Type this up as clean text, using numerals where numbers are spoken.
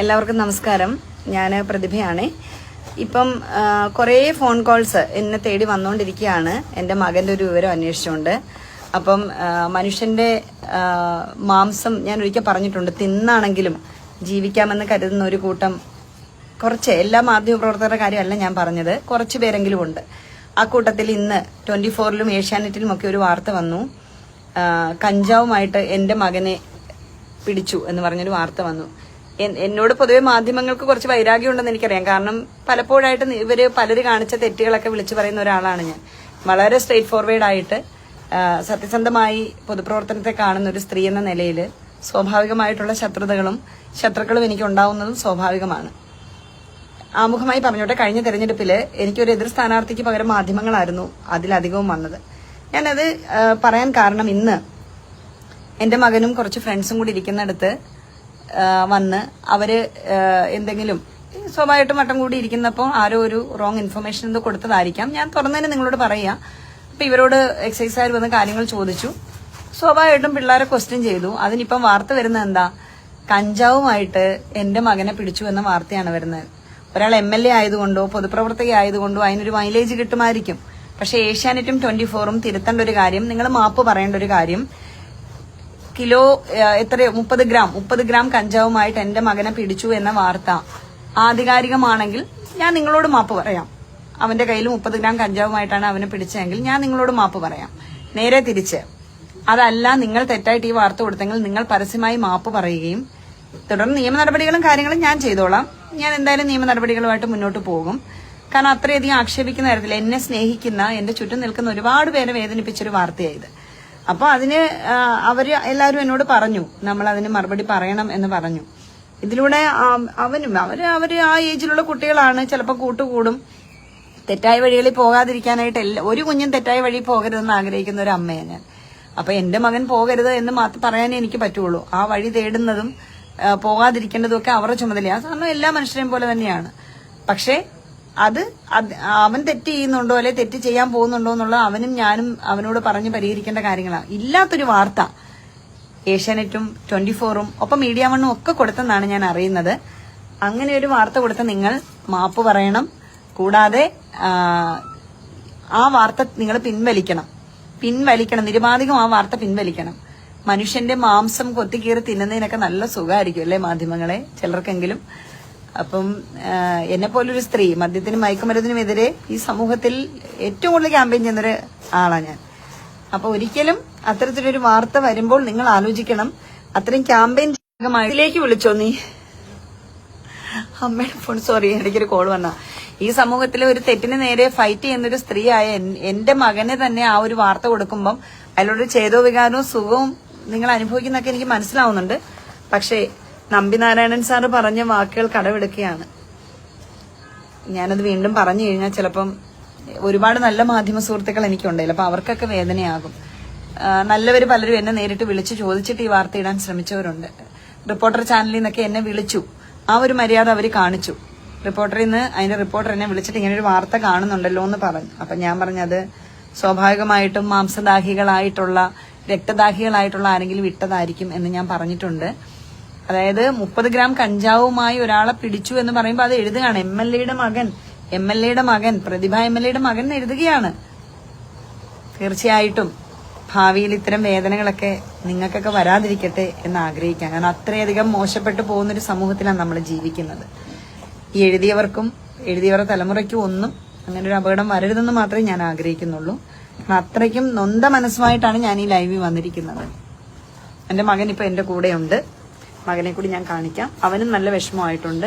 എല്ലാവർക്കും നമസ്കാരം. ഞാൻ പ്രതിഭയാണ്. ഇപ്പം കുറേ ഫോൺ കോൾസ് എന്നെ തേടി വന്നുകൊണ്ടിരിക്കുകയാണ് എൻ്റെ മകൻ്റെ ഒരു വിവരം അന്വേഷിച്ചുകൊണ്ട്. അപ്പം മനുഷ്യൻ്റെ മാംസം ഞാൻ ഒരിക്കൽ പറഞ്ഞിട്ടുണ്ട്, തിന്നാണെങ്കിലും ജീവിക്കാമെന്ന് കരുതുന്ന ഒരു കൂട്ടം കുറച്ച്, എല്ലാ മാധ്യമപ്രവർത്തകരുടെ കാര്യമല്ല ഞാൻ പറഞ്ഞത്, കുറച്ച് പേരെങ്കിലും ഉണ്ട്. ആ കൂട്ടത്തിൽ ഇന്ന് 24-ലും ഏഷ്യാനെറ്റിലും ഒക്കെ ഒരു വാർത്ത വന്നു. കഞ്ചാവുമായിട്ട് എൻ്റെ മകനെ പിടിച്ചു എന്ന് പറഞ്ഞൊരു വാർത്ത വന്നു. എന്നോട് പൊതുവെ മാധ്യമങ്ങൾക്ക് കുറച്ച് വൈരാഗ്യം ഉണ്ടെന്ന് എനിക്കറിയാം. കാരണം പലപ്പോഴായിട്ട് ഇവര് പലര് കാണിച്ച തെറ്റുകളൊക്കെ വിളിച്ചു പറയുന്ന ഒരാളാണ് ഞാൻ. വളരെ സ്ട്രെയിറ്റ് ഫോർവേഡ് ആയിട്ട് സത്യസന്ധമായി പൊതുപ്രവർത്തനത്തെ കാണുന്ന ഒരു സ്ത്രീ എന്ന നിലയിൽ സ്വാഭാവികമായിട്ടുള്ള ശത്രുക്കളും എനിക്ക് ഉണ്ടാവുന്നതും സ്വാഭാവികമാണ്. ആമുഖമായി പറഞ്ഞോട്ടെ, കഴിഞ്ഞ തെരഞ്ഞെടുപ്പിൽ എനിക്കൊരു എതിർ സ്ഥാനാർത്ഥിക്ക് പകരം മാധ്യമങ്ങളായിരുന്നു അതിലധികവും വന്നത്. ഞാനത് പറയാൻ കാരണം, ഇന്ന് എൻ്റെ മകനും കുറച്ച് ഫ്രണ്ട്സും കൂടി ഇരിക്കുന്നിടത്ത് വന്ന് അവര് എന്തെങ്കിലും സ്വാഭാവികമായിട്ടും മട്ടം കൂടി ഇരിക്കുന്നപ്പോൾ ആരോ ഒരു റോങ് ഇൻഫർമേഷൻ എന്തോ കൊടുത്തതായിരിക്കാം. ഞാൻ തുറന്നതിന് നിങ്ങളോട് പറയാം. അപ്പൊ ഇവരോട് എക്സൈസുകാർ വന്ന് കാര്യങ്ങൾ ചോദിച്ചു. സ്വാഭാവികമായിട്ടും പിള്ളേരെ ക്വസ്റ്റ്യൻ ചെയ്തു. അതിനിപ്പം വാർത്ത വരുന്നത് എന്താ? കഞ്ചാവുമായിട്ട് എൻ്റെ മകനെ പിടിച്ചു എന്ന വാർത്തയാണ് വരുന്നത്. ഒരാൾ MLA ആയതുകൊണ്ടോ പൊതുപ്രവർത്തക ആയതുകൊണ്ടോ അതിനൊരു മൈലേജ് കിട്ടുമായിരിക്കും. പക്ഷെ ഏഷ്യാനെറ്റും 24-ഉം തിരുത്തേണ്ട ഒരു കാര്യം, നിങ്ങൾ മാപ്പ് പറയേണ്ട ഒരു കാര്യം, കിലോ എത്രയോ 30 ഗ്രാം കഞ്ചാവുമായിട്ട് എന്റെ മകനെ പിടിച്ചു എന്ന വാർത്ത ആധികാരികമാണെങ്കിൽ ഞാൻ നിങ്ങളോട് മാപ്പ് പറയാം. അവന്റെ കയ്യിൽ 30 ഗ്രാം കഞ്ചാവുമായിട്ടാണ് അവനെ പിടിച്ചതെങ്കിൽ ഞാൻ നിങ്ങളോട് മാപ്പ് പറയാം. നേരെ തിരിച്ച് അതല്ല, നിങ്ങൾ തെറ്റായിട്ട് ഈ വാർത്ത കൊടുത്തെങ്കിൽ നിങ്ങൾ പരസ്യമായി മാപ്പ് പറയുകയും തുടർന്ന് നിയമ നടപടികളും കാര്യങ്ങളും ഞാൻ ചെയ്തോളാം. ഞാൻ എന്തായാലും നിയമ നടപടികളുമായിട്ട് മുന്നോട്ട് പോകും. കാരണം അത്രയധികം ആക്ഷേപിക്കുന്ന തരത്തിൽ എന്നെ സ്നേഹിക്കുന്ന, എന്റെ ചുറ്റും നിൽക്കുന്ന ഒരുപാട് പേരെ വേദനിപ്പിച്ചൊരു വാർത്തയായത്. അപ്പൊ അതിന് അവര് എല്ലാവരും എന്നോട് പറഞ്ഞു, നമ്മൾ അതിന് മറുപടി പറയണം എന്ന് പറഞ്ഞു. ഇതിലൂടെ അവര് ആ ഏജിലുള്ള കുട്ടികളാണ്, ചിലപ്പോൾ കൂട്ടുകൂടും. തെറ്റായ വഴികളിൽ പോകാതിരിക്കാനായിട്ട് ഒരു കുഞ്ഞും തെറ്റായ വഴി പോകരുതെന്ന് ആഗ്രഹിക്കുന്ന ഒരു അമ്മയാണ് ഞാൻ. അപ്പൊ എന്റെ മകൻ പോകരുത് എന്ന് മാത്രം പറയാനേ എനിക്ക് പറ്റുള്ളൂ. ആ വഴി തേടുന്നതും പോകാതിരിക്കേണ്ടതും ഒക്കെ അവരുടെ ചുമതലയാണ്. കാരണം എല്ലാ മനുഷ്യരെയും പോലെ തന്നെയാണ്. പക്ഷെ അത് അവൻ തെറ്റ് ചെയ്യുന്നുണ്ടോ അല്ലെ തെറ്റ് ചെയ്യാൻ പോകുന്നുണ്ടോ എന്നുള്ള അവനും ഞാനും അവനോട് പറഞ്ഞ് പരിഹരിക്കേണ്ട കാര്യങ്ങളാണ്. ഇല്ലാത്തൊരു വാർത്ത ഏഷ്യാനെറ്റും 24-ഉം ഒപ്പം മീഡിയ 1-ഉം ഒക്കെ കൊടുത്തെന്നാണ് ഞാൻ അറിയുന്നത്. അങ്ങനെ ഒരു വാർത്ത കൊടുത്ത നിങ്ങൾ മാപ്പ് പറയണം. കൂടാതെ ആ വാർത്ത നിങ്ങൾ പിൻവലിക്കണം. നിരുപാധികം ആ വാർത്ത പിൻവലിക്കണം. മനുഷ്യന്റെ മാംസം കൊത്തിക്കീറി തിന്നുന്നതിനൊക്കെ നല്ല സുഖമായിരിക്കും അല്ലെ മാധ്യമങ്ങളെ, ചിലർക്കെങ്കിലും. അപ്പം എന്നെ പോലൊരു സ്ത്രീ, മദ്യത്തിനും മയക്കുമരുന്നിനുമെതിരെ ഈ സമൂഹത്തിൽ ഏറ്റവും കൂടുതൽ ക്യാമ്പയിൻ ചെയ്യുന്നൊരു ആളാണ് ഞാൻ. അപ്പൊ ഒരിക്കലും അത്തരത്തിലൊരു വാർത്ത വരുമ്പോൾ നിങ്ങൾ ആലോചിക്കണം. അത്രയും ക്യാമ്പയിൻ ഇതിലേക്ക് വിളിച്ചോ നീ? അമ്മയുടെ ഫോൺ, സോറി, എനിക്കൊരു കോൾ വന്ന. ഈ സമൂഹത്തിലെ ഒരു തെറ്റിന് നേരെ ഫൈറ്റ് ചെയ്യുന്നൊരു സ്ത്രീയായ എന്റെ മകനെ തന്നെ ആ ഒരു വാർത്ത കൊടുക്കുമ്പം അതിലൊരു ചേതോ വികാരവും സുഖവും നിങ്ങൾ അനുഭവിക്കുന്നൊക്കെ എനിക്ക് മനസ്സിലാവുന്നുണ്ട്. പക്ഷേ നമ്പിനാരായണൻ സാറ് പറഞ്ഞ വാക്കുകൾ കടമെടുക്കുകയാണ്. ഞാനത് വീണ്ടും പറഞ്ഞു കഴിഞ്ഞാൽ ചിലപ്പം ഒരുപാട് നല്ല മാധ്യമ സുഹൃത്തുക്കൾ എനിക്കുണ്ടല്ലോ, അപ്പൊ അവർക്കൊക്കെ വേദനയാകും. നല്ലവര് പലരും എന്നെ നേരിട്ട് വിളിച്ച് ചോദിച്ചിട്ട് ഈ വാർത്ത ഇടാൻ ശ്രമിച്ചവരുണ്ട്. റിപ്പോർട്ടർ ചാനലിൽ നിന്നൊക്കെ എന്നെ വിളിച്ചു. ആ ഒരു മര്യാദ അവർ കാണിച്ചു. റിപ്പോർട്ടറിൽ നിന്ന് അതിന്റെ റിപ്പോർട്ടർ എന്നെ വിളിച്ചിട്ട് ഇങ്ങനെ ഒരു വാർത്ത കാണുന്നുണ്ടല്ലോ എന്ന് പറഞ്ഞു. അപ്പൊ ഞാൻ പറഞ്ഞത് സ്വാഭാവികമായിട്ടും മാംസദാഹികളായിട്ടുള്ള, രക്തദാഹികളായിട്ടുള്ള ആരെങ്കിലും ഇട്ടതായിരിക്കും എന്ന് ഞാൻ പറഞ്ഞിട്ടുണ്ട്. അതായത് 30 ഗ്രാം കഞ്ചാവുമായി ഒരാളെ പിടിച്ചു എന്ന് പറയുമ്പോൾ അത് എഴുതുകയാണ്. MLAയുടെ മകൻ പ്രതിഭ MLAയുടെ മകൻ എഴുതുകയാണ്. തീർച്ചയായിട്ടും ഭാവിയിൽ ഇത്തരം വേദനകളൊക്കെ നിങ്ങൾക്കൊക്കെ വരാതിരിക്കട്ടെ എന്ന് ആഗ്രഹിക്കാം. കാരണം അത്രയധികം മോശപ്പെട്ടു പോകുന്നൊരു സമൂഹത്തിലാണ് നമ്മൾ ജീവിക്കുന്നത്. ഈ എഴുതിയവരുടെ തലമുറയ്ക്കും ഒന്നും അങ്ങനെ ഒരു അപകടം വരരുതെന്ന് മാത്രമേ ഞാൻ ആഗ്രഹിക്കുന്നുള്ളൂ. കാരണം അത്രയ്ക്കും നൊന്ത മനസ്സുമായിട്ടാണ് ഞാൻ ഈ ലൈവിൽ വന്നിരിക്കുന്നത്. എന്റെ മകൻ ഇപ്പൊ എന്റെ കൂടെയുണ്ട്. മകനെ കൂടി ഞാൻ കാണിക്കാം. അവനും നല്ല വിഷമമായിട്ടുണ്ട്.